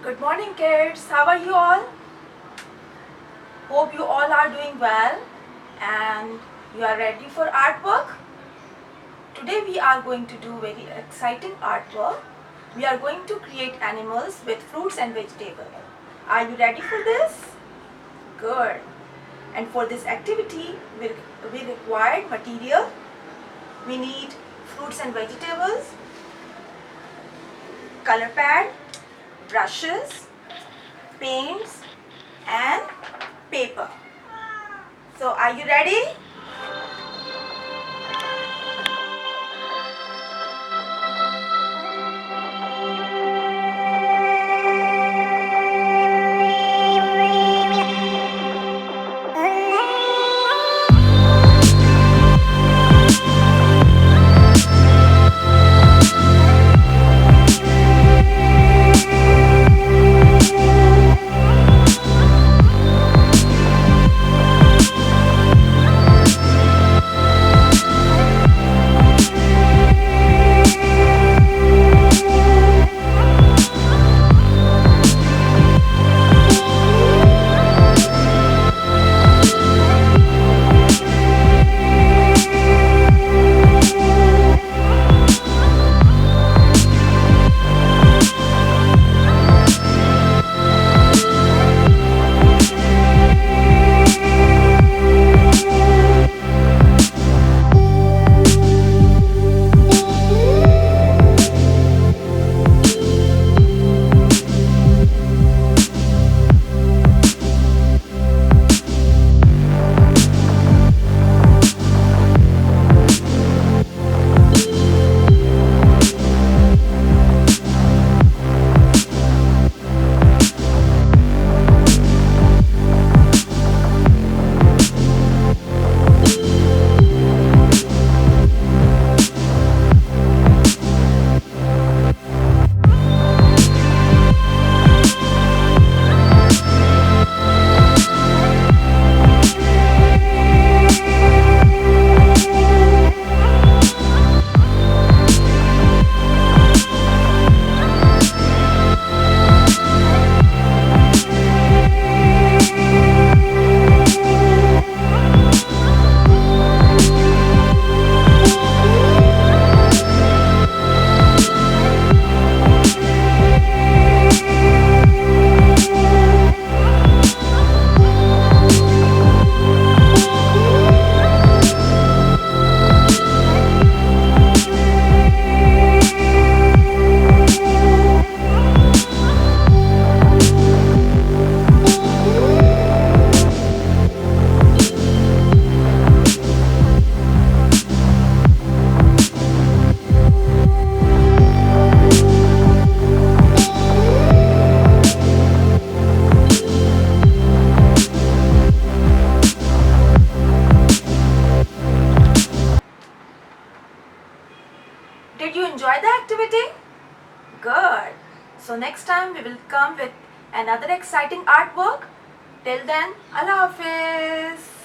Good morning kids, how are you all? Hope you all are doing well and you are ready for artwork. Today we are going to do very exciting artwork. We are going to create animals with fruits and vegetables. Are you ready for this? Good. And for this activity we require material. We need fruits and vegetables, color pad, brushes, paints and paper. So are you ready? Did you enjoy the activity? Good. So next time we will come with another exciting artwork. Till then, Allah Hafiz.